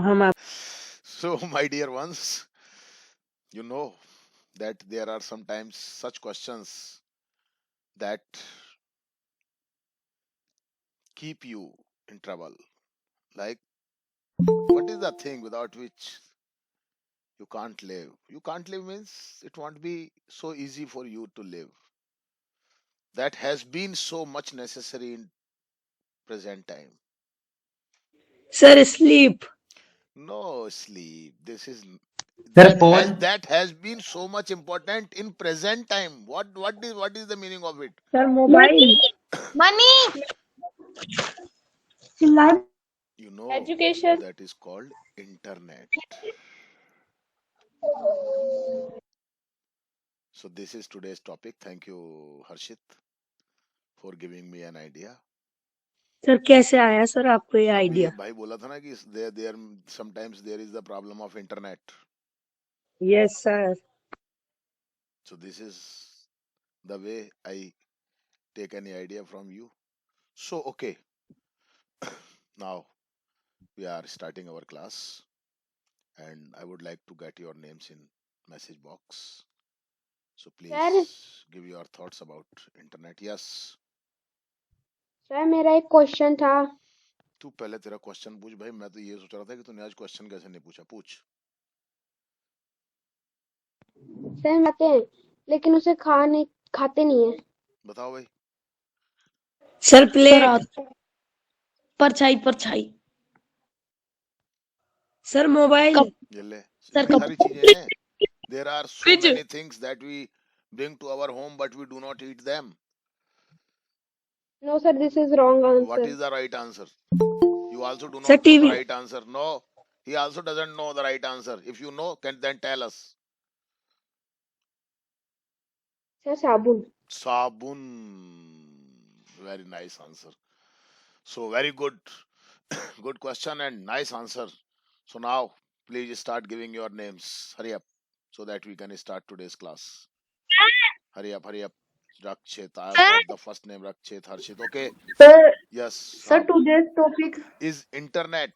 हम आप So, my dear ones, you know that there are sometimes such questions that keep you in trouble. Like, what is the thing without which you can't live? You can't live means it won't be so easy for you to live. That has been so much necessary in present time. Sir sleep No sleep. This is sir phone that has been so much important in present time. What is the meaning of it? Sir mobile money You know education that is called internet. So this is today's topic. Thank you, Harshit, for giving me an idea. Sir कैसे आया sir आपको ये अभी idea? एक भाई बोला था ना कि there sometimes there is the problem of internet. Yes sir. So this is the way I take any idea from you. So okay, now we are starting our class, and I would like to get your names in message box. So sir please give your thoughts about internet. Yes. Sir मेरा एक question था. तू पहले तेरा question पूछ भाई. मैं तो ये सोच रहा था कि तूने आज क्वेश्चन कैसे नहीं पूछा. पूछ. सर खाते हैं लेकिन उसे खाते नहीं है. बताओ भाई. Sir sir plate. परछाई परछाई सर मोबाइल. ये ले. सर इतनी सारी चीजें हैं. There are so fridge many things that we bring to our home but we do not eat them. No sir this is wrong What answer. is the right answer? You also do sir not know the TV. right answer. No, he also doesn't know the right answer. If you know, can then tell us. Sir साबुन. Sabun. Very nice answer. So very good, good question and nice answer. So now please start giving your names. Hurry up, so that we can start today's class. Hurry up, hurry up. Rakshit, I have got the first name Rakshit, Harshit. Okay. Sir, Yes. sir, today's topic. Is internet.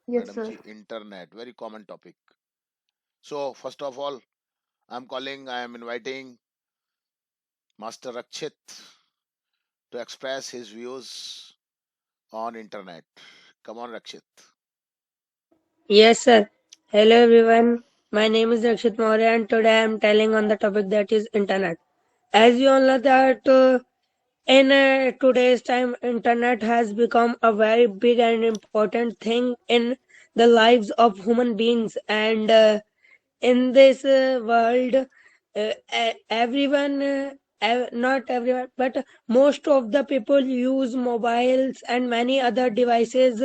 Yes, Madam sir. ji, internet. Very common topic. So first of all, I am inviting Master Rakshit to express his views on internet. Come on, Rakshit. Yes sir. Hello everyone. My name is Rakshit Maurya and today I am telling on the topic that is internet. As you all know that in today's time internet has become a very big and important thing in the lives of human beings, and in this world everyone not everyone but most of the people use mobiles and many other devices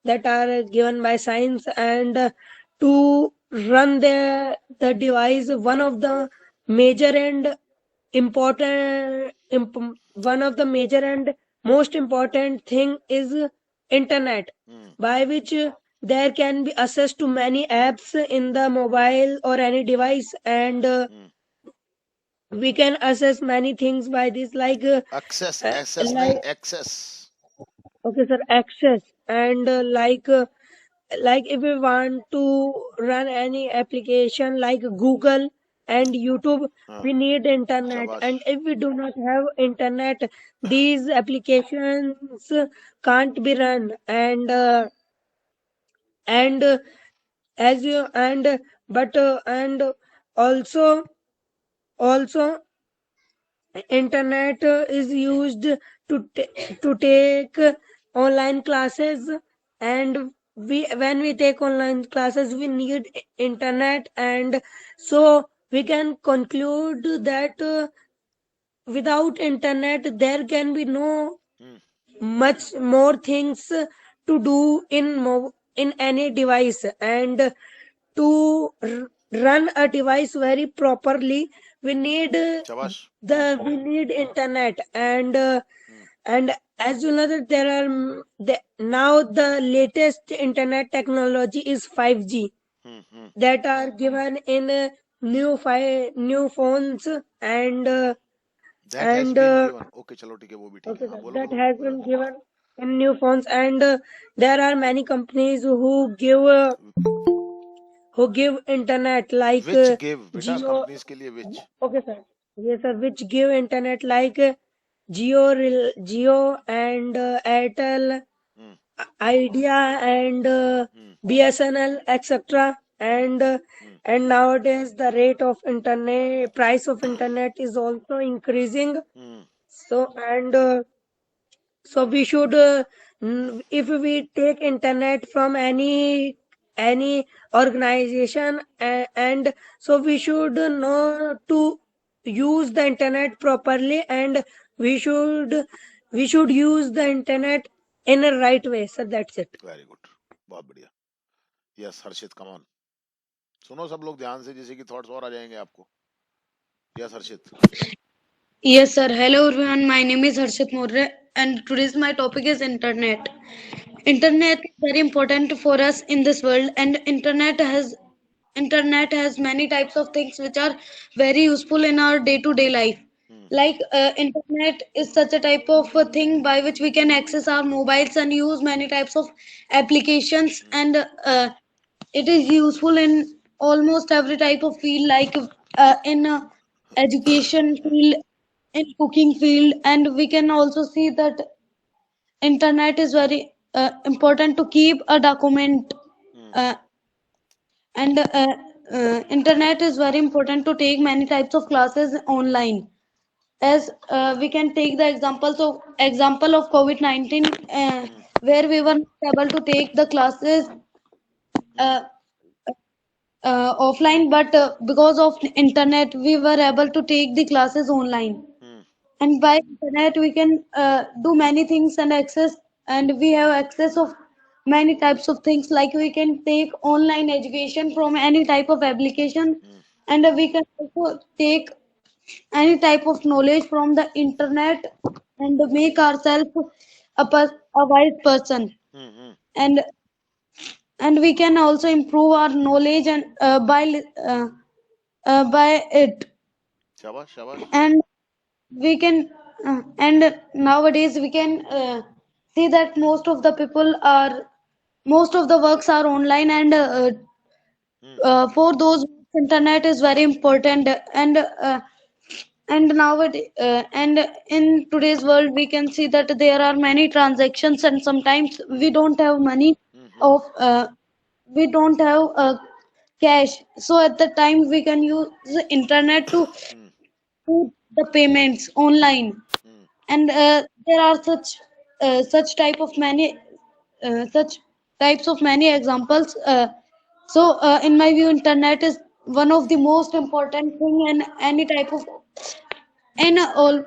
that are given by science, and to run the device, one of the major and one of the major and most important thing is internet, by which there can be access to many apps in the mobile or any device, and we can access many things by this, like Access, uh, access, nahi, like access. okay sir, access, and like if we want to run any application like Google and YouTube, हाँ, we need internet, शाबाश. and if we do not have internet, these applications can't be run, and as you and but and also internet is used to take online classes, and we when we take online classes we need internet, and so we can conclude that without internet there can be no much more things to do in any device, and to run a device very properly we need शाबाश. we need internet, and as you know that there are now the latest internet technology is 5G that are given in new phones, and That has and been given. Okay, चलो ठीक है वो भी ठीक है. okay हाँ sir, बोलो that बोलो has बोलो. been given in new phones, and there are many companies who give internet like Which give बेटा Jio. कंपनीज के लिए which? Okay, sir. Yes, sir. Which give internet like Jio and Airtel, Hmm. Idea and Hmm. BSNL, etc. And Hmm. and nowadays the rate of internet, price of internet is also increasing. Hmm. So and so we should, if we take internet from any organization, and so we should know to use the internet properly, and we should use the internet in a right way, sir. That's it. Very good. बहुत बढ़िया. Yes, Harshit, come on. सुनो सब लोग ध्यान से, जैसे कि thoughts और आ जाएंगे आपको. Yes, Harshit. Yes, sir. Hello, everyone. My name is Harshit Morre, and today's my topic is internet. Internet is very important for us in this world, and internet has many types of things which are very useful in our day-to-day life. Hmm. Like internet is such a type of a thing by which we can access our mobiles and use many types of applications, and it is useful in almost every type of field, like in education field, in cooking field, and we can also see that internet is very important to keep a document, Hmm. uh, and internet is very important to take many types of classes online, as we can take the example of COVID-19, where we were not able to take the classes uh, offline, but because of internet we were able to take the classes online. Hmm. And by internet we can do many things and access, and we have access of many types of things, like we can take online education from any type of application, Hmm. and we can also take any type of knowledge from the internet and make ourselves a wise person. Hmm. Hmm. And we can also improve our knowledge and by it. शाबाश, शाबाश. And we can and nowadays we can see that most of the works are online, and Hmm. for those internet is very important. And nowadays and in today's world we can see that there are many transactions, and sometimes we don't have money Hmm. of we don't have cash, so at the time we can use the internet to Hmm. do the payments online. Hmm. And there are such types of many examples. So in my view internet is one of the most important thing in any type of all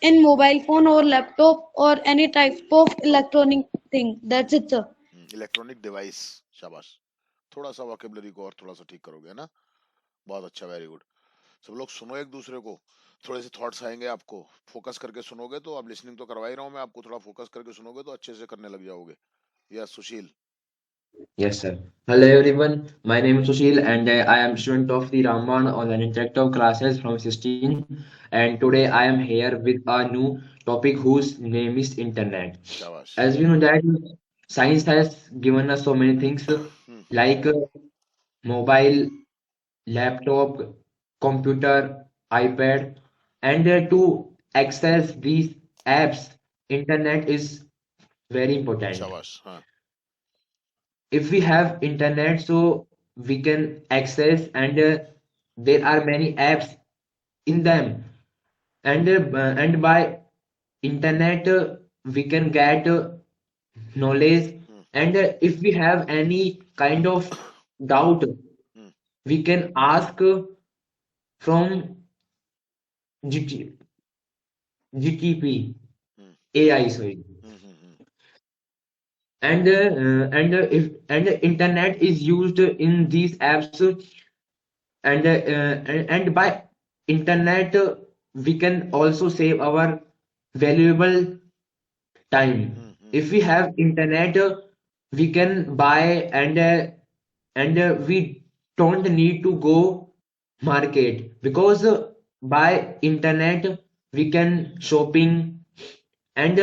in mobile phone or laptop or any type of electronic thing. That's it, sir. Electronic device. शाबाश. थोड़ा सा vocabulary को और थोड़ा सा ठीक करोगे ना. बहुत अच्छा, वेरी गुड. सब लोग सुनो एक दूसरे को. थोड़े से थॉट्स आएंगे आपको. फोकस करके सुनोगे तो, अब लिसनिंग तो करवा ही रहा हूँ मैं आपको, थोड़ा फोकस करके सुनोगे तो अच्छे से करने लग जाओगे. Yes, Sushil. Yes, sir. Hello, everyone. My name is Sushil, and I am student of the Raman Online Interactive classes from 16. And today I am here with a new topic whose name is Internet. शाबाश. As we know that science has given us so many things Hmm. like mobile, laptop, computer, iPad, and to access these apps, Internet is very important. शाबाश. हाँ. If we have internet, so we can access, and there are many apps in them, and by internet we can get knowledge, Hmm. and if we have any kind of doubt, Hmm. we can ask from GT, GTP Hmm. AI, sorry. Hmm. Hmm. And internet is used in these apps, and by internet we can also save our valuable time. Hmm. Hmm. If we have internet, we can buy, and we don't need to go market, because by internet we can shopping, and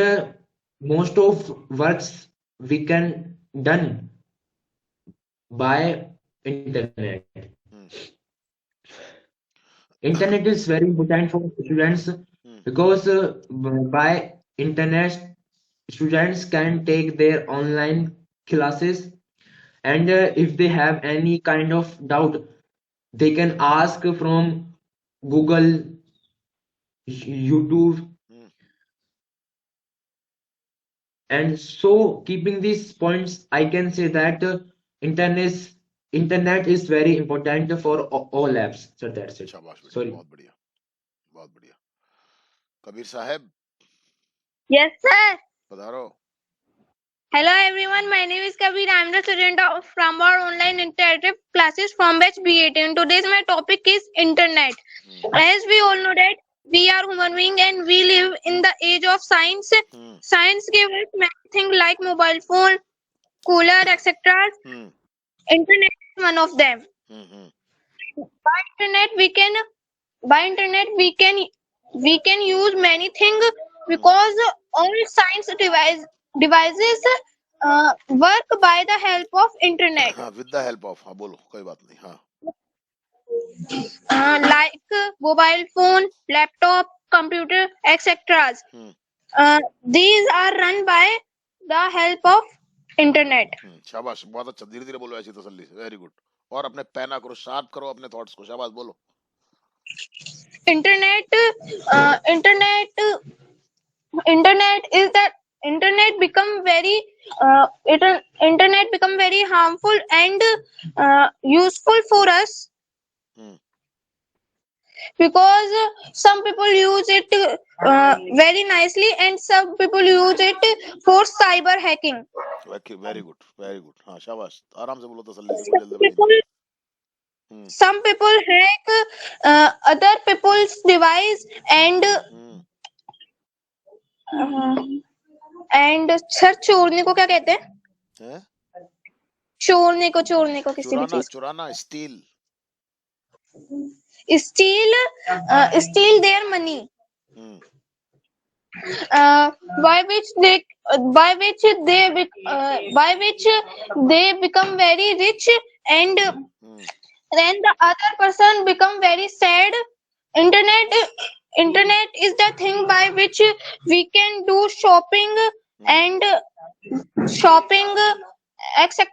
most of works we can done by internet. Hmm. Internet is very important for students Hmm. because by internet students can take their online classes, and if they have any kind of doubt they can ask from Google, YouTube. Hmm. And so keeping these points I can say that internet is very important for all apps. So that's it. शाबाश बेटे, Sorry. बहुत बढ़िया, बहुत बढ़िया. कबीर साहब, Yes, sir. पधारो. Hello, everyone. My name is Kabir. I am the student of from our online interactive classes from batch B18. Today's my topic is internet. Hmm. As we all know that we are human beings and we live in the age of science. Hmm. Science gives us many things like mobile phone, cooler, etc. Hmm. Internet is one of them. Hmm. Hmm. By internet we can use many things because all science devices work by the help of internet, हाँ, with the help of, हाँ बोलो, कोई बात नहीं. हाँ. like mobile phone, laptop, computer, etc. Hmm. These are run by the help of internet. शाबाश, बहुत अच्छा. धीरे धीरे बोलो, ऐसी तसल्ली से. Very good. और अपने पैना करो, शार्प करो अपने थॉट्स को. शाबाश, बोलो. Internet is that internet become very internet become very harmful and useful for us Hmm. because some people use it very nicely and some people use it for cyber hacking. Very good, very good. हाँ, शाबाश. आराम से बोलो, तसल्ली से, कोई some जल्दबाजी people नहीं. Hmm. some people hack other people's device and Hmm. Sir चोरने को क्या कहते हैं? हैं? चोरने को किसी भी चुराना, चीज चुराना, steel. steal their money Hmm. by which they become very rich and Hmm. then the other person become very sad. Internet is the thing by which we can do shopping and shopping etc.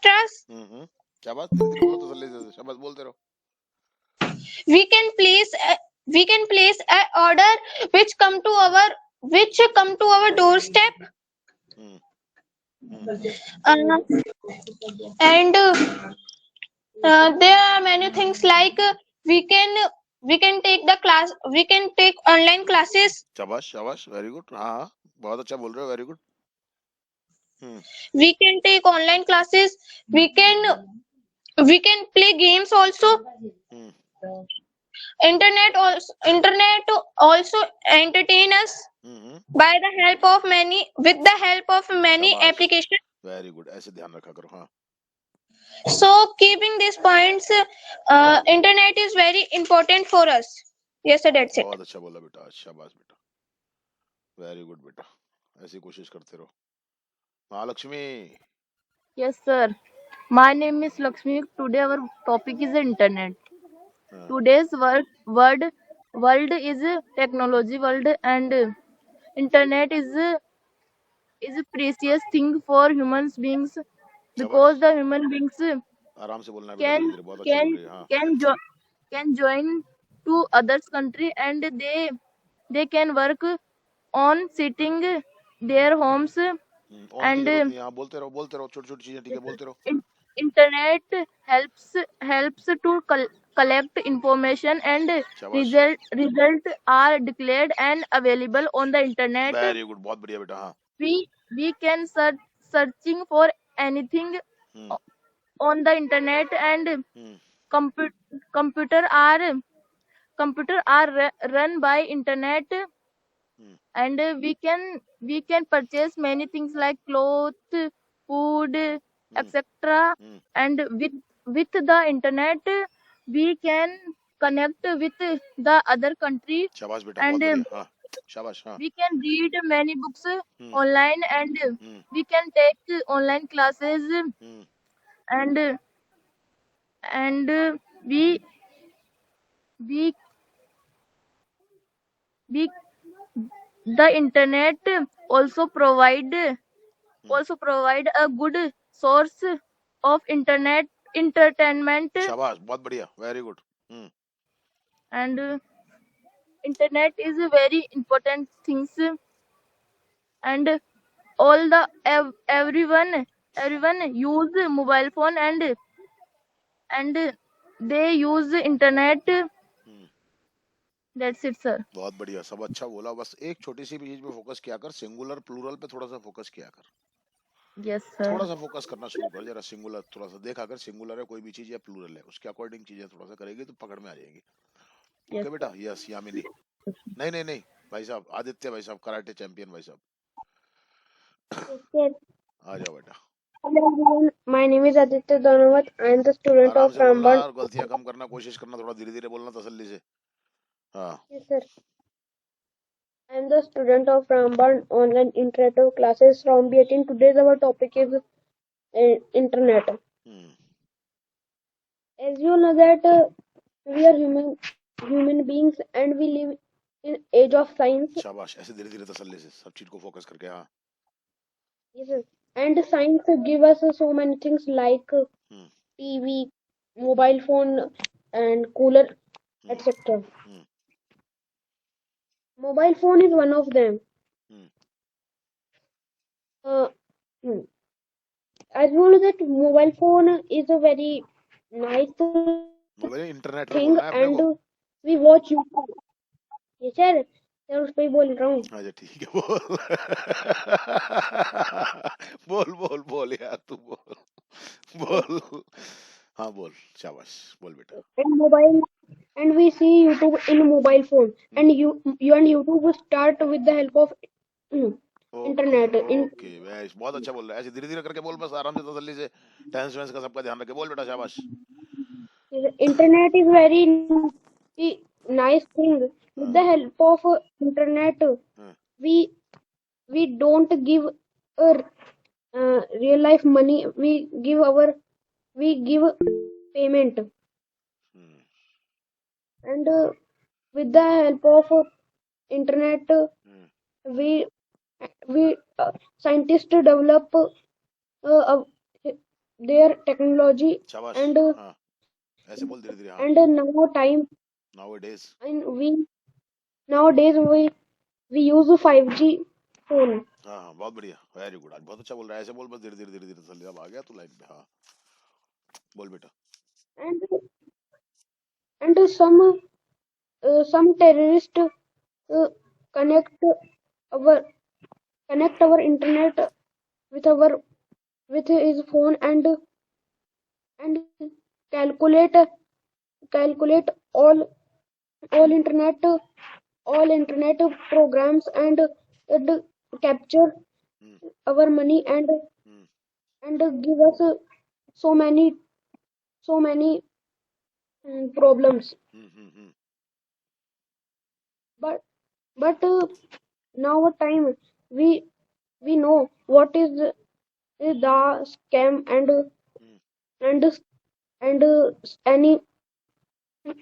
Hmm. क्या बात? धीरे धीरे बोलो, तसल्ली से. शाबाश, बोलते रहो. we can place a order which come to our doorstep. Hmm. Hmm. And there are many things like we can take online classes. शाबाश, शाबाश. Very good. हाँ हाँ, बहुत अच्छा बोल रहे हो. Very good. We can take online classes. We can play games also. Hmm. Internet also entertain us Hmm. by the help of with the help of many शाबाश. applications. Very good. ऐसे ध्यान रखा करो. हाँ. So keeping these points, internet is very important for us. Yes sir, that's it. बहुत अच्छा बोला बेटा. शाबाश बेटा. वेरी गुड बेटा. ऐसी कोशिश करते रहो. Mahalakshmi. Yes, sir. My name is Lakshmi. Today our topic is internet. हाँ. Today's world is a technology world, and internet is a precious thing for human beings because शाबाश. the human beings आराम से बोलना है बेटा. धीरे can धीरे. बहुत अच्छा बोल can रही है. हाँ. can join to others country, and they can work on sitting their homes, on की and जरूरत नहीं. हाँ, बोलते रहो. छोटी छोटी चीजें. ठीक है, बोलते रहो. internet helps to collect information, and शाबाश. result are declared and available on the internet. Very good. बहुत बढ़िया बेटा. हाँ. We can searching for anything Hmm. on the internet, and Hmm. computer are run by internet, Hmm. and we can purchase many things like clothes, food, etc. Hmm. And with the internet we can connect with the other country, शाबाश बेटा. बहुत and बढ़िया. हाँ. शाबाश, हाँ। We can read many books hmm, online, and hmm, we can take online classes, hmm, and we we we the internet also provide a good source of internet entertainment, शाबाश, बहुत बढ़िया, very good. and internet is a very important things, and all the everyone use mobile phone, and they use internet. That's it, sir. बहुत बढ़िया, सब अच्छा बोला। बस एक छोटी सी चीज पे फोकस किया कर, सिंगुलर प्लूरल पे थोड़ा सा फोकस किया कर। Yes, sir. थोड़ा सा फोकस करना शुरू कर जरा, सिंगुलर थोड़ा सा देखा कर, सिंगुलर है कोई भी चीज या प्लूरल है, उसके अकॉर्डिंग चीजें थोड़ा सा करेगी तो पकड़ में आ जाएगी। Yes, ओके बेटा, यस यामिनी। नहीं नहीं नहीं भाई साहब, आदित्य भाई साहब, कराटे चैंपियन भाई साहब, Yes, sir. आ जाओ बेटा। Hello everyone. My name is Aditya Donawat. I am the student आराम of से बोलना Ramban. और गलतियां कम करना कोशिश करना, थोड़ा धीरे धीरे बोलना, तसल्ली से। हाँ, Yes, sir. I am the student of Ramban online interactive classes from B18. Today's our topic is internet. As you know that we are human beings and we live in age of science. शाबाश, ऐसे धीरे धीरे तसल्ली से सब चीज को focus करके। हाँ, Yes, sir. And science give us so many things like TV, mobile phone, and cooler, etc. Mobile phone is one of them. As you know that mobile phone is a very nice mobile internet पे thing, बोलना है अपने and को। we watch YouTube. Yes, sir. मैं उस पे ही बोल रहा हूँ। अच्छा ठीक है, बोल बोल बोल बोल यार, तू बोल बोल। हाँ बोल, शाबाश, बोल बेटा। And mobile, and we see YouTube in mobile phone, and you and YouTube start with the help of internet. Okay, वैस बहुत अच्छा बोल रहा है, ऐसे धीरे धीरे करके बोल, बस आराम से तसल्ली से, टेंस वेंस का सबका ध्यान रखे, बोल बेटा, शाबाश। Internet is very nice thing. With the help of internet, we don't give real life money. We give payment, and with the help of internet, we scientists develop their technology, शाबाश, and हाँ ऐसे बोल धीरे धीरे। हाँ, and now time nowadays and nowadays we use 5G phone, हाँ हाँ, बहुत बढ़िया, वेरी गुड, आज बहुत अच्छा बोल रहा है, ऐसे बोल बस धीरे धीरे धीरे धीरे तसल्ली। अब आ गया तू लाइन पे। हाँ बोल बेटा। and some terrorist connect our internet with his phone, and calculate all internet programs, and capture our money, and give us so many problems. But now time we know what is the scam, and any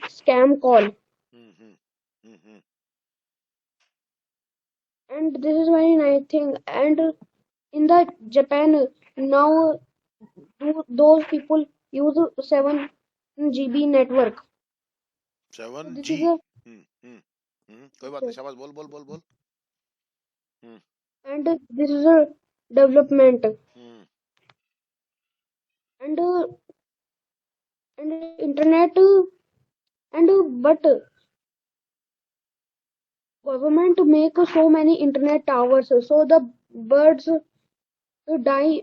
scam call, and this is very nice thing. And in the Japan now those people use 7 GB network. 7G। This is a कोई बात नहीं, शाबाश, बोल बोल बोल बोल। and this is a development, and internet, and but government make so many internet towers, so the birds die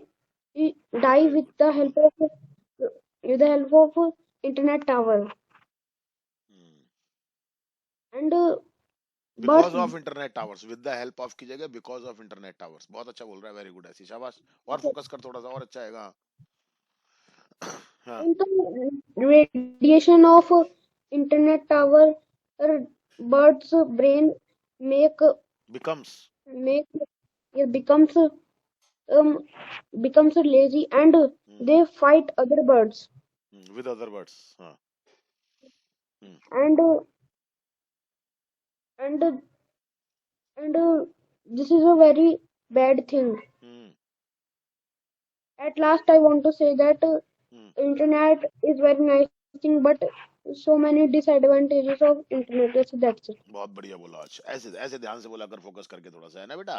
with the help of internet tower, and because of internet towers, with the help of की जगह because of internet towers. बहुत अच्छा बोल रहा है, very good, ऐसी शाबाश, और फोकस कर थोड़ा सा, और अच्छा आएगा। हाँ, in the radiation of internet tower birds brain make becomes. make it becomes lazy and Hmm. they fight other birds With other words. Hmm. and and and this is a very bad thing. Hmm. At last, I want to say that Hmm. internet is very nice thing, but so many disadvantages of internet. That's it. बहुत बढ़िया बोला आज, ऐसे ऐसे ध्यान से बोला कर, फोकस करके थोड़ा सा, है ना बेटा?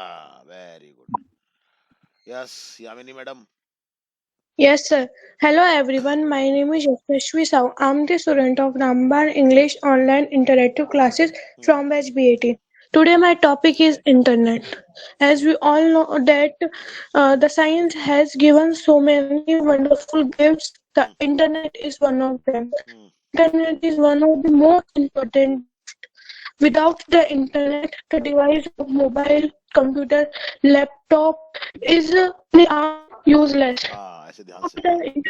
Very good. Yes, Yamini madam. Yes, sir. Hello, everyone. My name is Yashashvi Sahu. I'm the student of Ramban English Online Interactive Classes from batch BAT. Today, my topic is Internet. As we all know that the science has given so many wonderful gifts. The Internet is one of them. Hmm. Internet is one of the most important. Without the internet, the device of mobile, computer, laptop is are useless. हाँ, ऐसे ध्यान से.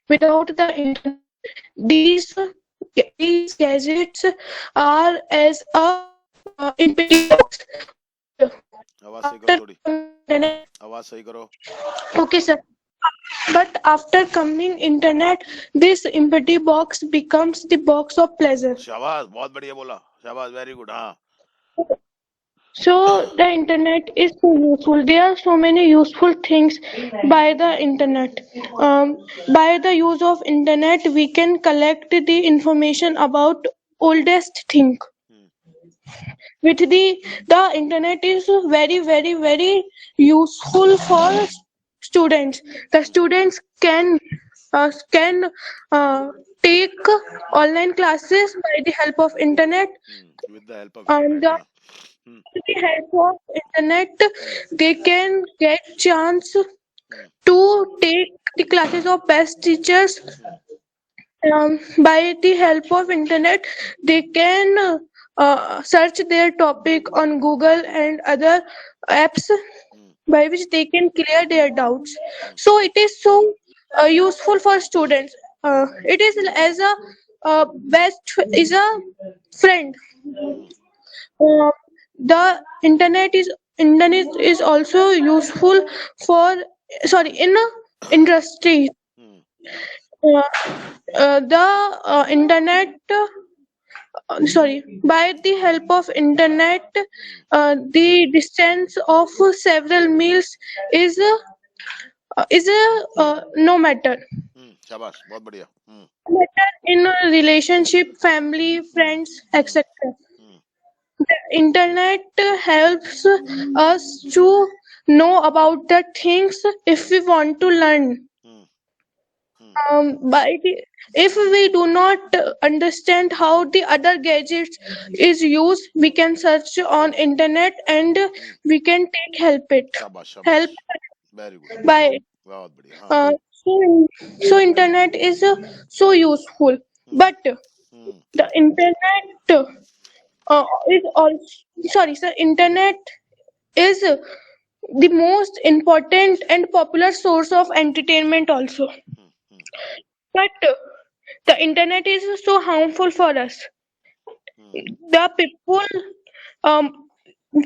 Without the internet, these these gadgets are as a empty box. आवाज सही करो थोड़ी. Internet, आवाज सही करो. okay, sir. But after coming internet, this empty box becomes the box of pleasure. शाबाश, बहुत बढ़िया बोला. शाबाश, वेरी गुड. हाँ. So the internet is so useful. There are so many useful things by the internet. By the use of internet, we can collect the information about oldest thing. With the internet is very useful for students. The students can take online classes by the help of internet. With the help of And internet. हाँ. with the help of internet, they can get chance to take the classes of best teachers. By the help of internet, they can search their topic on Google and other apps by which they can clear their doubts. So it is so useful for students. It is as a best is a friend. Uh, the internet is also useful for in industry. Uh, the internet by the help of internet, the distance of several miles is no matter. शाबाश, बहुत बढ़िया. Matter in a relationship, family, friends, etc. The internet helps us to know about the things if we want to learn. If we do not understand how the other gadgets is used, we can search on internet and we can take शाबाश, help शाबाश. Very good. by बहुत बढ़िया. हाँ. so internet is so useful, but the internet is also internet is the most important and popular source of entertainment also. But the internet is so harmful for us. The um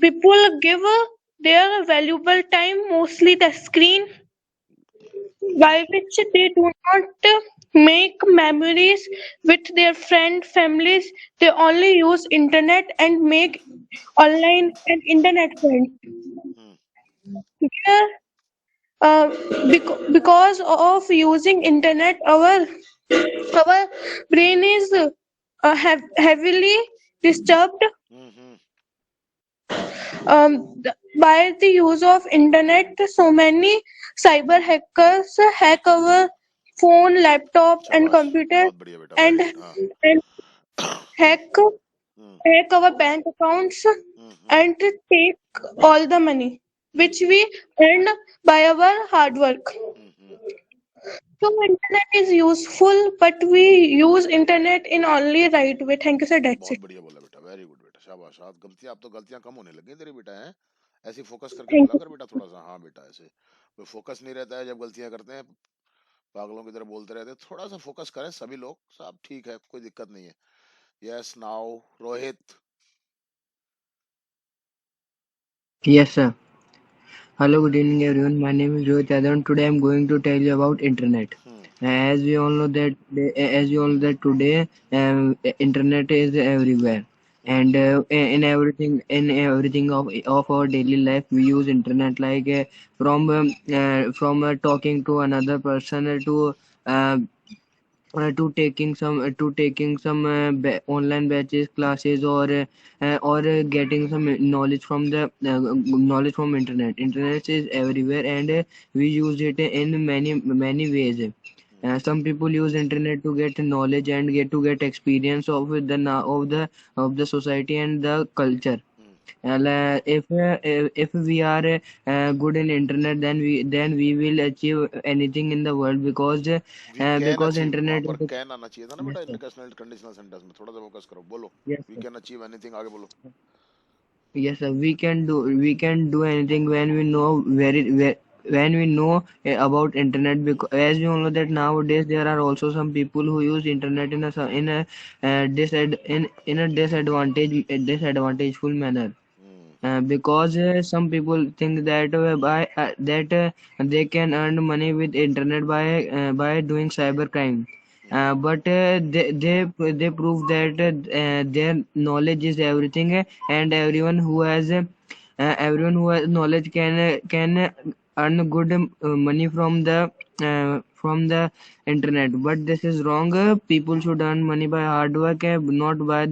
people give their valuable time mostly the screen, by which they do not make memories with their friend families. They only use internet and make online and internet friends. There, because of using internet, our brain is heavily disturbed. By the use of internet, so many cyber hackers hack our phone, laptop, and शाबाश, computer, बहुत बढ़िया बेटा. and, very good. and hack our bank accounts and take all the money which we earned by our hard work. So internet is useful, but we use internet in only right way. Thank you, sir. That's बहुत it. बढ़िया बोला बेटा. Very good बेटा. शाबाश. आप गलतियां, आप तो गलतियां कम होने लगी तेरी बेटा. है ऐसे फोकस करके Thank बोला you. कर बेटा थोड़ा सा. हाँ बेटा, ऐसे कोई फोकस नहीं रहता है जब गलतियां करते हैं, पागलों की तरह बोलते रहते हैं. थोड़ा सा फोकस करें सभी लोग. सब ठीक है, कोई दिक्कत नहीं है. Yes, now Rohit. Yes, sir. Hello, good evening, everyone. My name is Rohit Yadav, and today I'm going to tell you about internet. As we all know that today, internet is everywhere, and in everything of our daily life, we use internet like from talking to another person uh, taking some online batches classes or getting some knowledge from internet is everywhere, and we use it in many ways. Some people use internet to get knowledge and get experience of of the society and the culture. If we are good in internet, then we will achieve anything in the world, we can because achieve, वहां internet पर is a, can आना चाहिए था ना yes बेटा, sir, इंडिकेशनल conditional sentence में थोड़ा सा फोकस करो, बोलो yes we sir, can achieve anything, आगे बोलो। we can do anything when we know when we know about internet, because as we all know that nowadays there are also some people who use internet in a in a disadvantageful manner. Because some people think that they can earn money with internet by doing cyber crime. But they prove that their knowledge is everything, and everyone who has knowledge can earn good money from the internet. But this is wrong. People should earn money by hard work, not by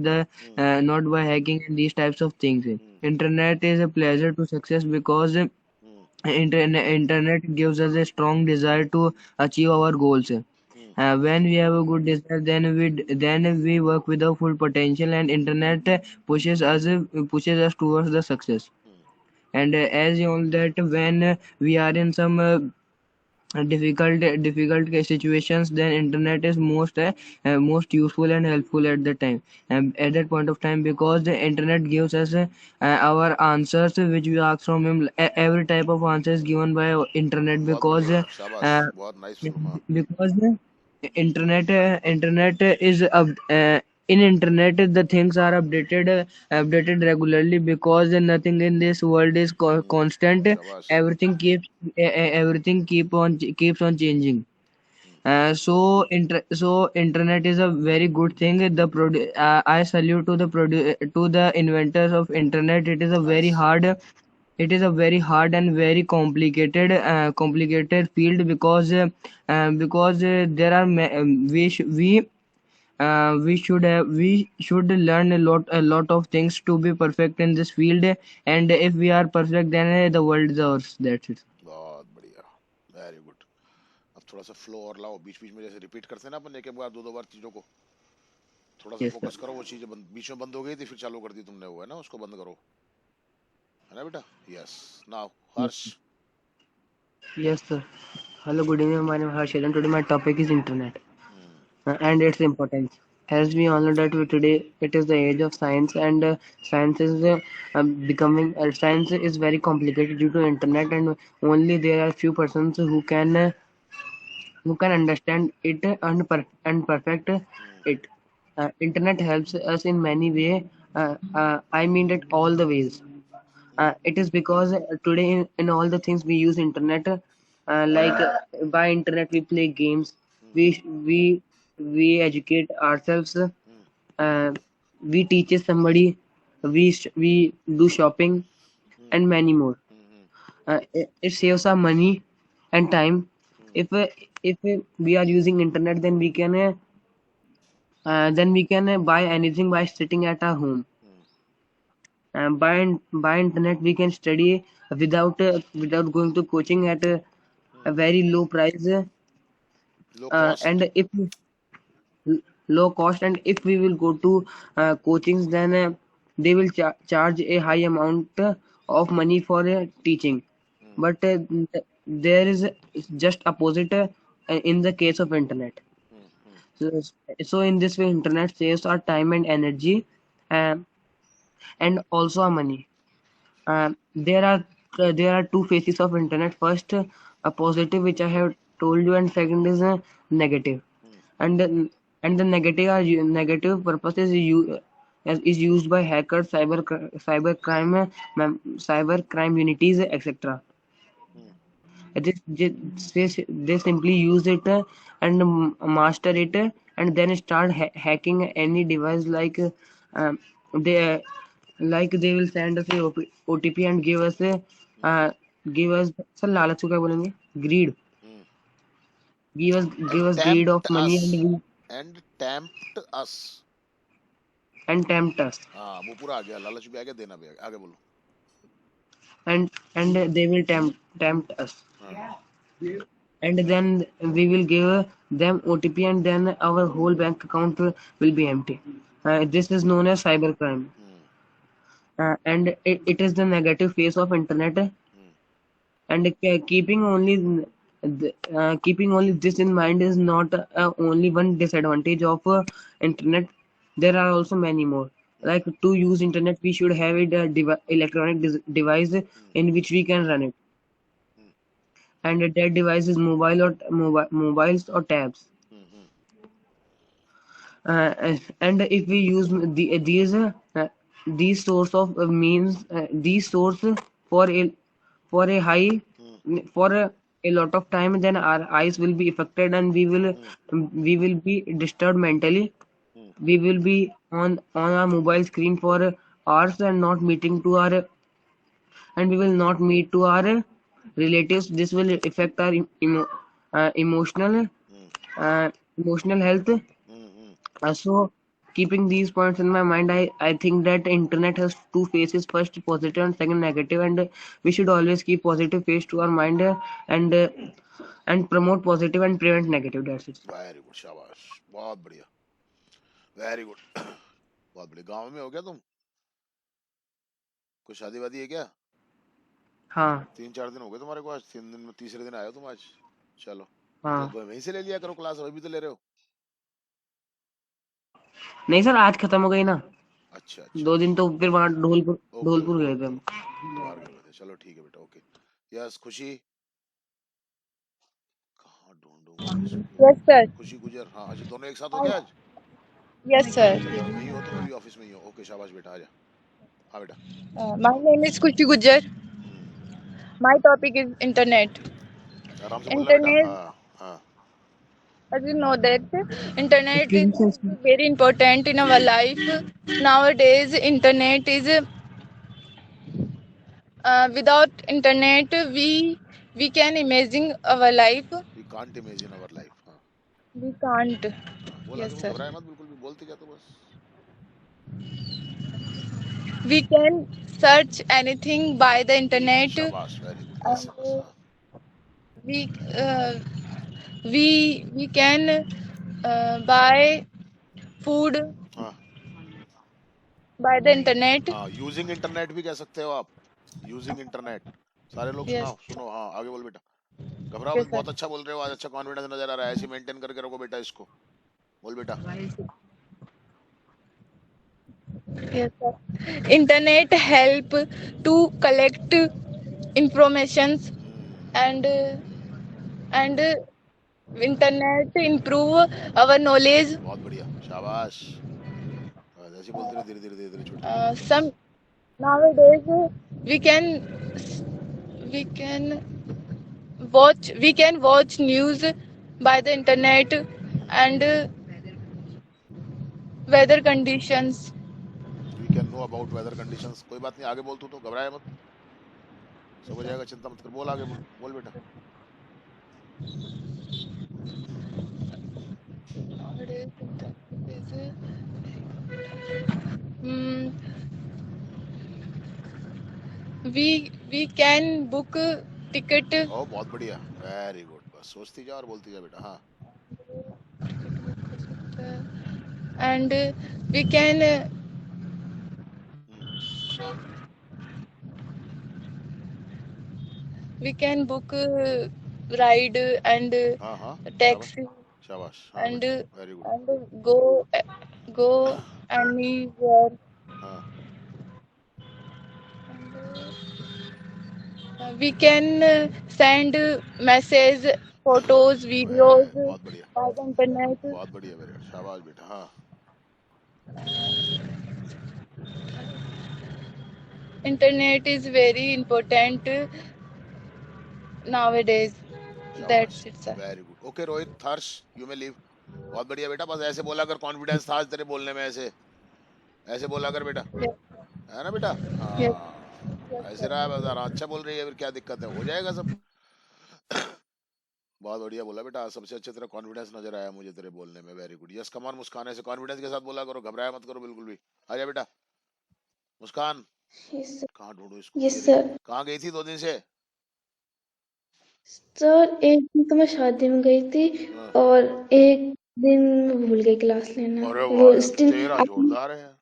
hacking and these types of things. Internet is a pleasure to success because internet gives us a strong desire to achieve our goals. When we have a good desire, then we work with our full potential, and internet pushes us towards the success. And as you know that when we are in some difficult case situations, then internet is most useful and helpful at the time, at that point of time, because the internet gives us our answers which we ask from him. Every type of answer is given by internet, बहुत बढ़िया, शाबाश, बहुत nice. हाँ, because internet is in internet the things are updated regularly, because nothing in this world is constant. शाबाश। Everything keeps on changing. So internet is a very good thing. I salute to the inventors of internet. Nice. It is a very hard and very complicated field, because there are we should learn a lot of things to be perfect in this field, and if we are perfect, then the world is ours. That's it. बहुत बढ़िया, very good. अब थोड़ा सा flow और लाओ, बीच बीच में जैसे repeat करते हैं ना अपन एक एक बार दो दो बार चीजों को, थोड़ा सा Yes sir. फोकस करो। वो चीजें बीच में बंद हो गई थी, फिर चालू कर दी तुमने, वो है ना, उसको बंद करो, है ना बेटा। Yes, now Yes Harsh. sir. Yes sir. Hello, good evening. My name is Harshil, and today my topic is internet and its importance. As we all know that today it is the age of science, and science is science is very complicated due to internet, and only there are few persons who can understand it and perfect it. Internet helps us in many ways. I mean that all the ways. It is because today in all the things we use internet, by internet we play games, we educate ourselves, we teach somebody, we do shopping and many more. It saves our money and time. If we are using internet, then we can buy anything by sitting at our home. By internet we can study without going to coaching at a very low price, low cost. and if low cost, and if we will go to coachings, then they will charge a high amount of money for teaching. But there is just opposite in the case of internet. so, so in this way internet saves our time and energy, um, and also our money. There are two faces of internet. First, a positive, which I have told you, and second is a negative. And the negative purpose is is used by hackers, cyber crime unities, etc. They simply use it and master it and then start hacking any device uh, they they will send us a OTP and give us sir लालच को क्या बोलेंगे greed give us greed of tempt money us and and tempt us. tempt us हाँ वो पूरा आ गया, लालच भी आ गया, देना भी आ गया, आगे बोलो. and they will tempt us हाँ. and then we will give them OTP and then our whole bank account will be empty. This is known as cybercrime. And it is the negative face of internet and keeping only this in mind is not only one disadvantage of internet. There are also many more. Like to use internet we should have a electronic device in which we can run it, and that device is mobiles or tabs. And if we use these source of means these source for a high for a lot of time, then our eyes will be affected and we will be disturbed mentally. We will be on our mobile screen for hours and not meeting to our and we will not meet to our relatives. This will affect our emotional health. So keeping these points in my mind, I think that internet has two faces: first positive and second negative, and we should always keep positive face to our mind and promote positive and prevent negative. That's it. Very good, शाबाश, बहुत बढ़िया, very good. बहुत बढ़िया. गांव में हो क्या तुम? कोई शादी वादी है क्या? हाँ 3-4 दिन हो गए तुम्हारे को, आज 3 दिन में तीसरे दिन आए हो तुम आज. चलो हाँ तो वहीं से ले लिया करो क्लास, अभी भी तो ले रहे हो. नहीं सर, आज खत्म हो गई ना. अच्छा 2 दिन तो फिर वहाँ ओके ढोलपुर गए थे हम. बाहर गए हुए थे. चलो ठीक है बेटा, ओके. यस खुशी, कहाँ ढूंढूं मैं इसको? Yes, sir. खुशी गुजर. हाँ अच्छा, दोनों एक साथ हो गया आज? Yes, sir. अच्छा, तुम यहीं हो तो मैं भी ऑफिस में ही हूँ. ओके शाबाश बेटा, आजा. हाँ बेटा. My name is Kushi Gujjar. My topic is internet. आराम से बोलना बेटा. Internet, हाँ हाँ. as you know that internet Excuse is me, sir. very important in our life. Nowadays, internet is without internet we can imagine our life. We can't imagine our life. हाँ. We can't. बोला Yes, कि sir. घबराए मत, बिल्कुल भी बोलते जा तो बस. We can search anything by the internet. शाबाश, वेरी गुड. And ऐसे बस. हाँ. we uh, we can buy food हाँ by the internet. हाँ, यूजिंग इंटरनेट भी कह सकते हो आप. Using internet. सारे लोग Yes. सुनाओ, सुनो. हाँ आगे बोल बेटा. घबराओ Yes, मत, sir. बहुत अच्छा बोल रहे हो आज, अच्छा कॉन्फिडेंस नजर आ रहा है. ऐसे मेंटेन करके रखो बेटा इसको. बोल बेटा. Yes, sir. Internet help to collect informations and internet improve our knowledge. बहुत बढ़िया, शाबाश. ऐसे बोलते रहो, धीरे धीरे धीरे धीरे छोटे. Some nowadays we can watch news by the internet and weather conditions. We can know about weather conditions. कोई बात नहीं, आगे बोल. तू तो घबराए मत, सब हो जाएगा, चिंता मत कर. बोल आगे, बोल बोल बेटा. Nowadays internet is mm, we can book ticket ओ बहुत बढ़िया, वेरी गुड. बस सोचती जा और बोलती जा बेटा. हाँ and we can book ride and हाँ हाँ, taxi शाबाश. हाँ and very good. and go anywhere. हाँ We can send message, photos, videos बहुत बढ़िया, by the internet. बहुत बढ़िया, वेरी गुड. शाबाश बेटा. हाँ internet is very important nowadays. शाबाश, That's it, sir. Very good. Okay Rohit, Harsh, you may leave. बहुत बढ़िया बेटा, बस ऐसे बोला कर, कॉन्फिडेंस था आज तेरे बोलने में, ऐसे ऐसे बोला कर बेटा, Yes, है ना बेटा? yes, हाँ, yes, ऐसे sir. रहा बस, अच्छा बोल रही है, फिर क्या दिक्कत है, हो जाएगा सब। बहुत बढ़िया बोला बेटा, सबसे अच्छे तेरा कॉन्फिडेंस नजर आया मुझे तेरे बोलने में, वेरी गुड। यस कमान मुस्कान, ऐसे कॉन्फिडेंस के साथ बोला करो, घबराया मत करो बिल्कुल भी। आजा बेटा मुस्कान। Yes, sir. कहाँ ढूंढूं इसको, Yes, ये रही। sir. कहाँ गई थी 2 दिन से? सर एक दिन तो मैं शादी में गई थी हाँ। और एक दिन मैं भूल गई क्लास लेना। अरे वो वाह यार, इस दिन तेरा जोरदार है यार।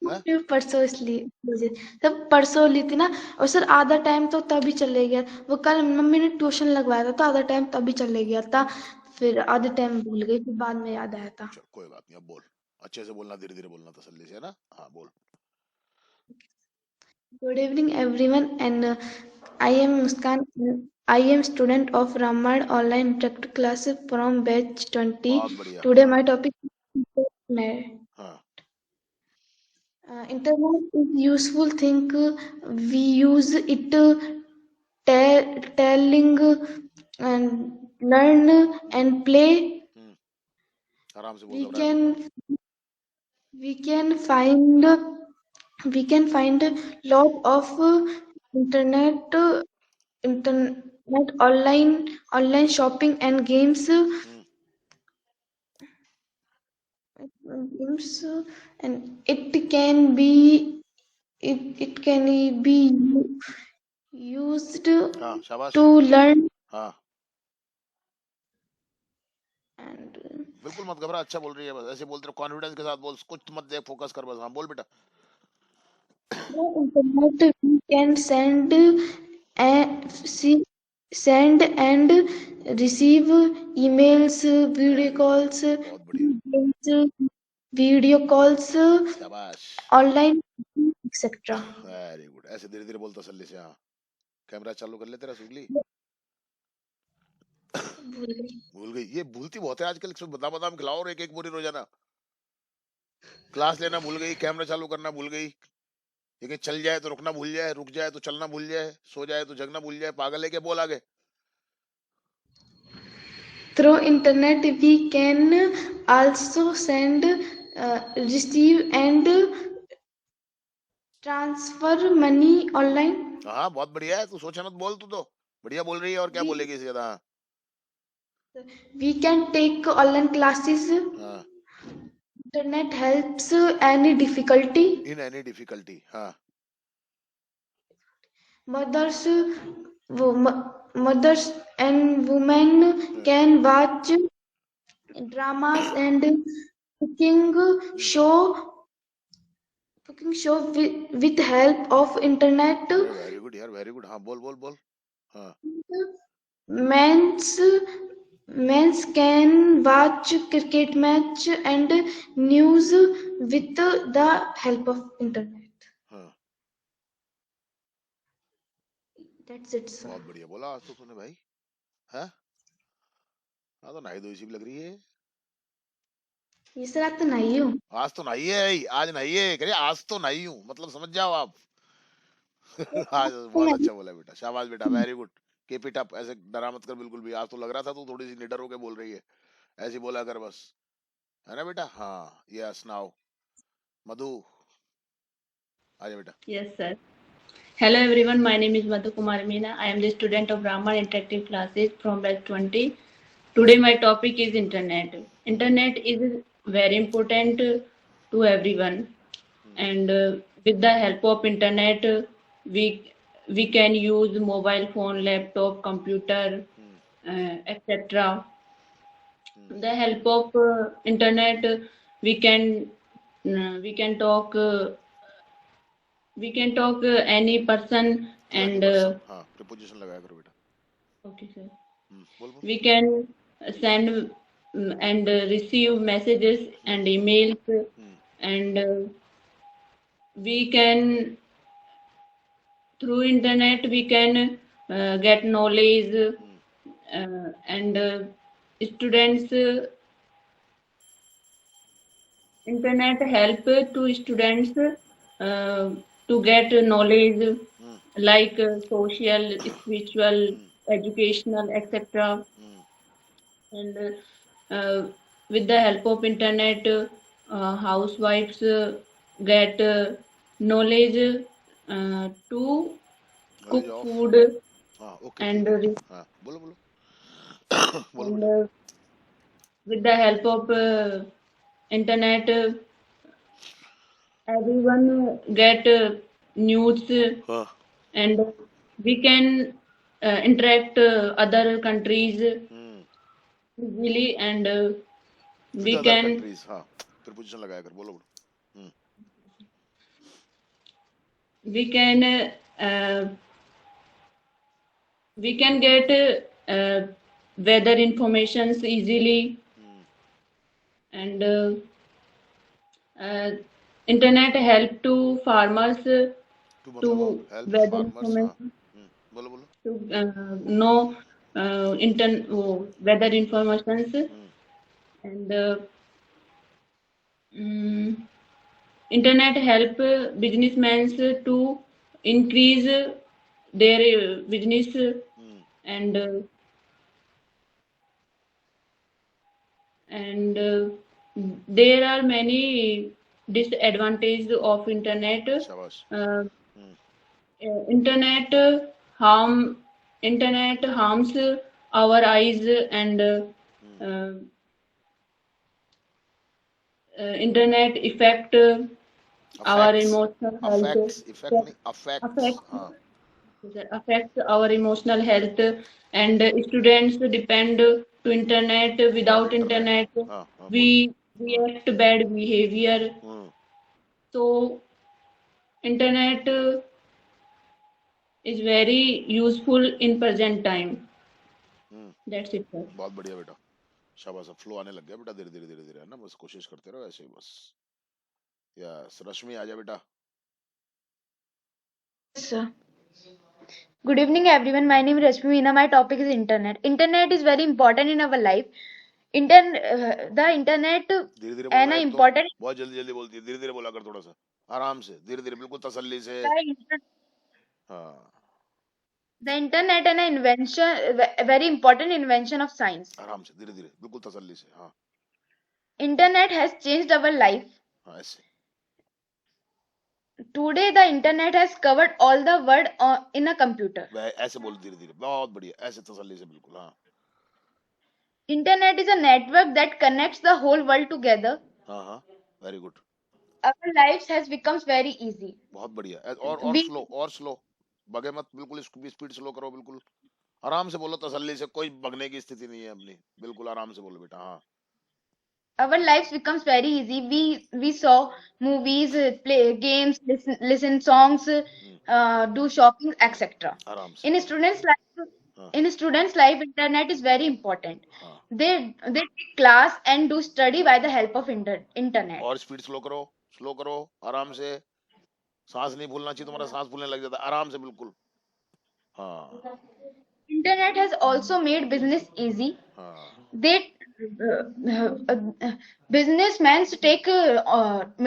हैं? परसों इसलिए मुझे तब परसों ली थी ना, और सर आधा टाइम तो तभी चले गया। वो कल मम्मी ने ट्यूशन लगवाया था तो आधा टाइम तभी चले गया था, फिर आधे टाइम भूल गई, फिर बाद में याद आया था। चल कोई बात नहीं, अब बोल, अच्छे से बोलना, धीरे धीरे बोलना, तसल्ली से, है ना? हाँ बोल। Good evening everyone, and I am Muskan. I am student of Ramayana online interactive class from batch 20. बहुत बढ़िया। Today हाँ my topic is internet. हाँ Internet is useful thing. We use it telling and learn and play. आराम से बोल, We घबराया मत। हाँ we can find we can find lot of internet online shopping and games. Games, and it can be used हाँ, शाबाश। to learn हाँ and बिल्कुल मत घबरा, अच्छा बोल रही है, बस ऐसे बोलते रहो, कॉन्फिडेंस के साथ बोल, कुछ मत देख, फोकस कर बस। हाँ बोल बेटा। through internet we can send and receive emails, video calls, बहुत बढ़िया, games, video calls, शाबाश, online etc. Very good. ऐसे धीरे धीरे बोल, तसल्ली से। हाँ, कैमरा चालू कर ले तेरा, सुगली। भूल गई, ये भूलती बहुत है आजकल, सब बादाम बादाम खिलाओ और एक एक बोरी रोजाना। क्लास लेना भूल गई, कैमरा चालू करना भूल गई, लेकिन चल जाए तो रुकना भूल जाए, रुक जाए तो चलना भूल जाए, सो जाए तो जगना भूल जाए, पागल है क्या? बोल आगे। Through internet we can also send, receive and transfer money online. हाँ बहुत बढ़िया है, तू सोचा मत, बोल, तू तो बढ़िया बोल रही है, और क्या We, बोलेगी इससे ज्यादा? we can take online classes. हाँ, Internet helps any difficulty. In any difficulty. हाँ Mothers, mothers and women can watch dramas and cooking show with help of internet. Very good यार, वेरी गुड। हाँ बोल बोल बोल। हाँ Men's men's can watch cricket match and news with the help of internet. हाँ, That's it, sir. बहुत बढ़िया बोला आज तो तूने भाई। हाँ हाँ, तो नहाई धोई सी भी लग रही है। ये सर आप तो नहीं हो। आज तो नहीं है, आज नहीं है, कह आज तो नहीं हूँ, मतलब समझ जाओ आप। आज बहुत अच्छा बोला बेटा, शाबाश बेटा, very good, keep it up. ऐसे डरा मत कर बिल्कुल भी, आज तो लग रहा था तू थोड़ी सी निडर होके बोल रही है, ऐसे बोला कर बस, है ना बेटा? हाँ यस, नाउ मधु, आजा बेटा। Yes, sir. Hello everyone, my name is Madhu Kumar Meena. I am the student of Raman Interactive Classes from batch 20. Today my topic is internet. Internet is very important to everyone, and with the help of internet, we can use mobile phone, laptop, computer, etc. The help of internet, we can talk. We can talk any person, and हाँ preposition लगाया करो बेटा। okay sir, बोल बोल। we can send and receive messages and emails, and we can, through internet we can get knowledge, and students, internet help to students to get knowledge like social, spiritual, educational, etc. And with the help of internet, housewives get knowledge to knowledge cook of food हाँ okay and ठीक है हाँ बोलो बोलो बोलो and बेटा with the help of internet, everyone get news हाँ and we can interact other countries easily and with we other can countries हाँ प्रीपोजिशन लगाया कर बोलो बोलो we can uh, we can get weather informations easily and internet help to farmers to to मतलब help weather farmers हाँ information बोलो बोलो to know weather informations and internet help businessmen to increase their business and there are many disadvantages of internet. शाबाश Internet internet harms our eyes and internet affect our affects emotional health, affects effect नहीं affects affect हाँ affect our emotional health and students depend to internet. Without internet internet हाँ हाँ we बोलो we act bad behavior. So internet is very useful in present time. That's it, sir. बहुत बढ़िया बेटा शाबाश flow आने लग गया बेटा धीरे धीरे धीरे धीरे है ना बस कोशिश करते रहो ऐसे ही बस यस रश्मि आजा बेटा Sir. Good evening, everyone. My name is Rashmi Meena. My topic is internet. Internet is very important in our life. The internet धीरे धीरे बोलना and एक तो important. बहुत जल्दी जल्दी बोलती है धीरे धीरे बोला कर थोड़ा सा आराम से धीरे धीरे बिल्कुल तसल्ली से हाँ The internet and invention, a very important invention of science. आराम से धीरे धीरे बिल्कुल तसल्ली से हाँ Internet has changed our life. हाँ ऐसे Today, the internet has covered all the world in a computer. ऐसे बोल धीरे धीरे बहुत बढ़िया ऐसे तसल्ली से बिल्कुल हाँ Internet is a network that connects the whole world together. हाँ हाँ very good Our lives has becomes very easy. बहुत बढ़िया और We स्लो बगे मत बिल्कुल इसको भी स्पीड स्लो करो बिल्कुल आराम से बोलो तसल्ली से कोई बगने की स्थिति नहीं है अपनी बिल्कुल आराम से बोलो बेटा हाँ our lives becomes very easy. We saw movies, play games, listen songs, do shopping, etc. आराम से In students' life, हाँ in students' life, internet is very important. हाँ They take class and do study by the help of internet. और speed slow करो आराम से सांस नहीं भूलना चाहिए तुम्हारा सांस भूलने लग जाता है आराम से बिल्कुल हाँ Internet has also made business easy. हाँ They businessmen take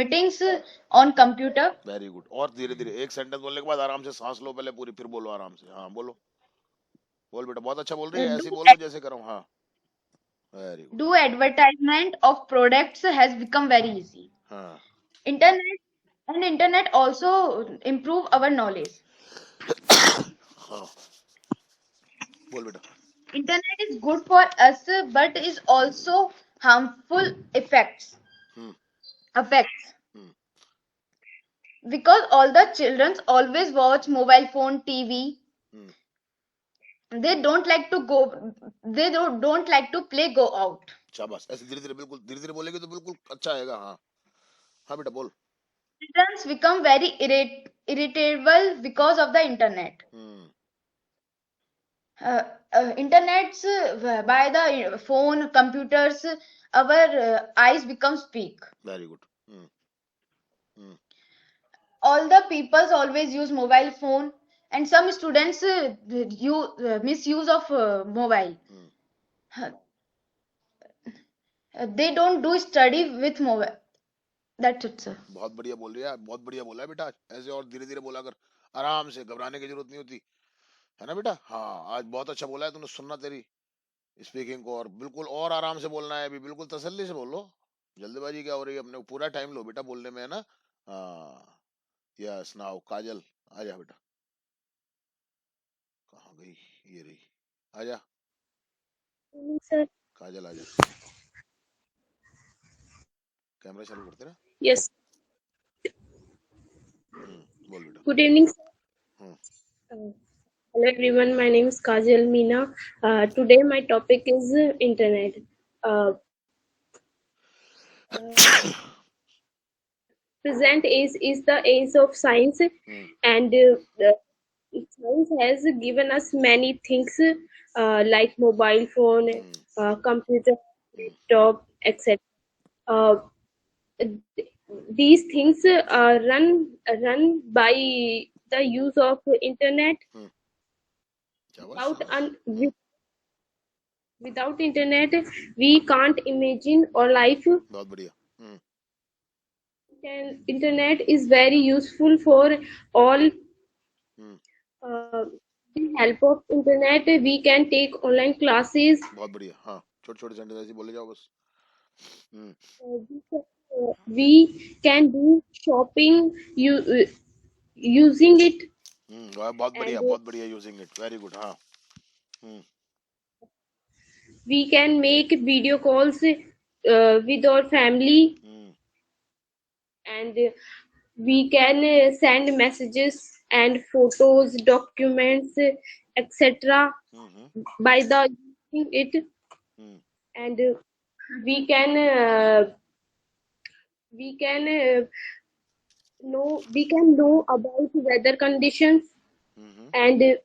meetings on computer. Very good और धीरे धीरे एक सेंटेंस बोलने के बाद आराम से सांस लो पहले पूरी फिर बोलो आराम से हाँ बोलो बोल बेटा बहुत अच्छा बोल रही है ऐसे ही बोल रहे जैसे करो हाँ very good Do advertisement of products has become very easy. हाँ Internet also improve our knowledge. हाँ बोल बेटा Internet is good for us, but is also harmful effects. Effects. Because all the children always watch mobile phone, TV. They don't like to go. They don't like to play. Go out. शाबाश ऐसे धीरे धीरे बोलेगी तो बिल्कुल अच्छा आएगा हाँ हाँ बेटा बोल Children become very irritable because of the internet. Internets by the phone, computers, our eyes becomes weak. Very good All the peoples always use mobile phone, and some students misuse of mobile. They don't do study with mobile. That's it, sir. बहुत बढ़िया बोल रही है, बहुत बढ़िया बोला है बेटा। ऐसे और धीरे धीरे बोला कर, आराम से, घबराने की जरूरत नहीं होती, है ना बेटा। हाँ, आज बहुत अच्छा बोला है तूने, सुनना तेरी स्पीकिंग को, और बिल्कुल और आराम से बोलना है अभी, बिल्कुल तसल्ली से बोलो। जल्दबाजी क्या हो रही है, अपने को पूरा टाइम लो बेटा बोलने में, है ना। हाँ, यस। नाउ काजल, आजा बेटा। कहाँ गई, ये रही, आजा Sir, काजल, आजा। कैमरा चालू करते ना। yes. बोल बेटा। Good evening, sir. Hmm Hello everyone. My name is Kajal Meena. Today my topic is internet. Uh, Present age is the age of science, and science has given us many things like mobile phone, computer, laptop, etc. Uh, these things run by the use of internet. Without internet, we can't imagine our life. बहुत बढ़िया। Internet is very useful for all. With help of internet, we can take online classes. बहुत बढ़िया। हाँ, छोटे छोटे sentence ऐसे बोले जाओ बस। We can do shopping using it. बहुत बढ़िया, बहुत बढ़िया, यूजिंग इट, वेरी गुड। हाँ। We can make video calls with our family, and we can send messages and photos, documents, etc. by the using it, and we can know about weather conditions, and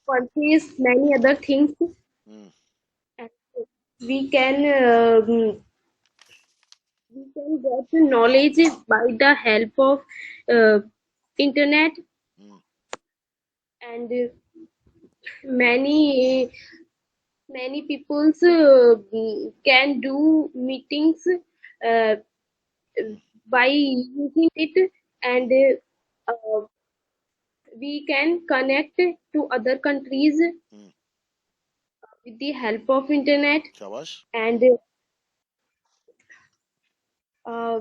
purchase many other things. And we can get knowledge by the help of internet, and many people can do meetings by using it, and we can connect to other countries with the help of internet. शाबाश। And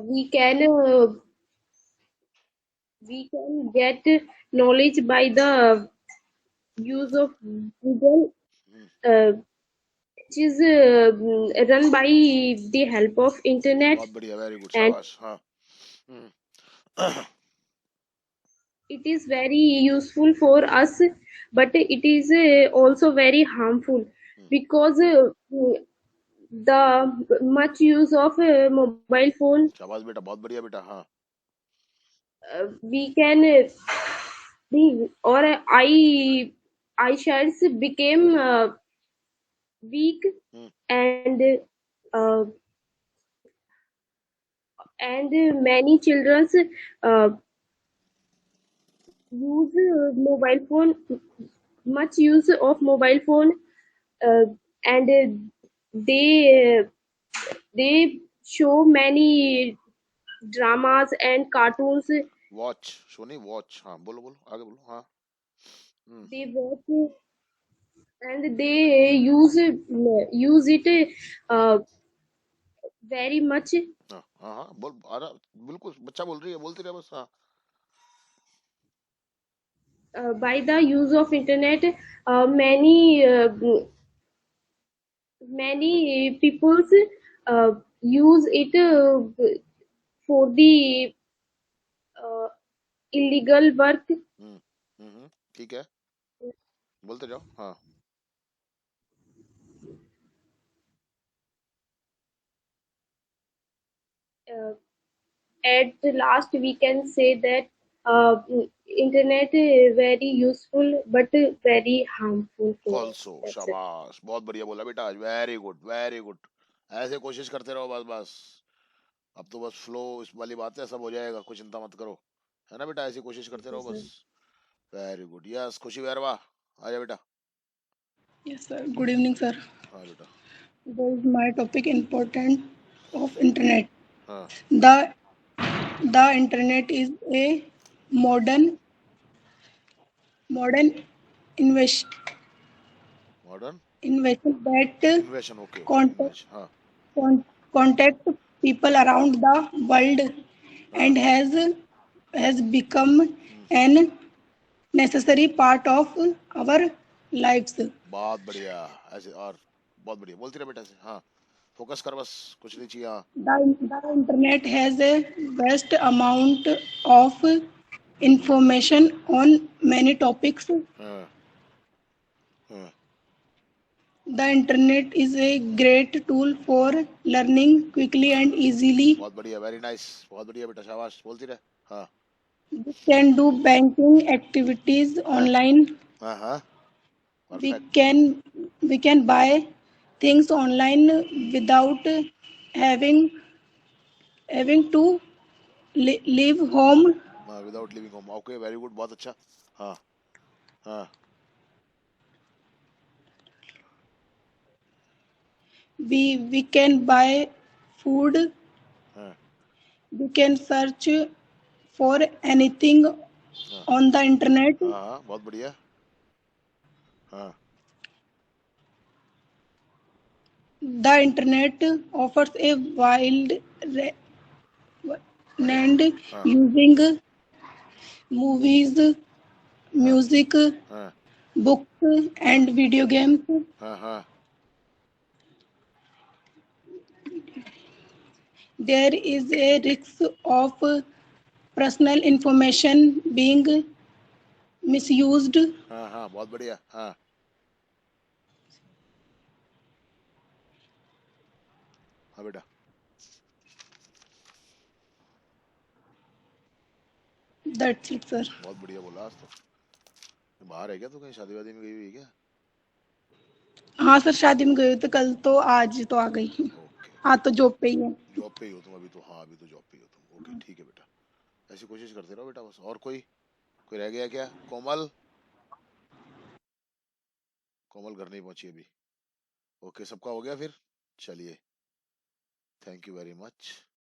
we can get knowledge by the use of Google, which is run by the help of internet. बहुत बढ़िया, very good, And शाबाश। हाँ। it is very useful for us, but it is also very harmful, because the much use of mobile phone, शाबाश बेटा, बहुत बढ़िया बेटा। हाँ। we can be, or eyesights became weak, and uh, many children use mobile phone, much use of mobile phone, and they show many dramas and cartoons. Watch, Sony watch. हाँ, बोलो बोलो, आगे बोलो। हाँ। They watch and they use it very much. हाँ हाँ हाँ, बोल, आ रहा, बिल्कुल बच्चा बोल रही है, बोलती रहे बस। हाँ। By the use of internet, many people use it for the illegal work. ठीक है, बोलते जाओ। हाँ। At the last, we can say that internet is very useful but very harmful for us. Also, That's it. शाबाश, बहुत बढ़िया बोला बेटा, वेरी गुड, वेरी गुड। ऐसे कोशिश करते रहो बस बस। अब तो बस फ्लो इस वाली बात है, सब हो जाएगा, कोई चिंता मत करो, है ना बेटा। ऐसी कोशिश करते रहो बस। Very good. यस, खुशी वैरवा, आजा बेटा। Yes, sir. Good evening, sir. हाँ बेटा। This is my topic important of internet. हाँ The internet is a modern modern invest, modern invention that इन्वेशन okay okay contact, इन्वेशन हाँ contact people around the world हाँ and has become an necessary part of our lives. बहुत बढ़िया ऐसे और बहुत बढ़िया बोलती रहे बेटा ऐसे हाँ फोकस कर बस कुछ नहीं चाहिए हाँ The internet has a vast amount of information on many topics. हाँ हाँ The internet is a great tool for learning quickly and easily. बहुत बढ़िया वेरी नाइस बहुत बढ़िया बेटा शाबाश बोलती रहे हाँ We can do banking activities हाँ online. हाँ हाँ We perfect can we can buy things online without having having to leave home. Without leaving home okay very good बहुत अच्छा हाँ हाँ We can buy food. हाँ We can search for anything हाँ on the internet. हाँ बहुत बढ़िया हाँ The internet offers a wide range हाँ using movies, हाँ music, हाँ books, and video games. हाँ हाँ There is a risk of personal information being misused. हाँ हाँ बहुत बढ़िया हाँ हाँ बेटा That's it, sir. बहुत बढ़िया बोला आज तो बाहर है क्या तू कहीं शादी वादी में गई हुई है क्या हाँ सर, शादी में गई हुई थी कल, तो आज तो आ गई। ओके हाँ तो जॉब पे ही है। जॉब पे ही हो तुम अभी तो हाँ अभी तो जॉब पे ही हो तुम ओके ठीक है बेटा ऐसी कोशिश करते रहो बेटा बस और कोई रह गया क्या कोमल कोमल घर नहीं पहुंची अभी ओके सबका हो गया फिर चलिए थैंक यू वेरी मच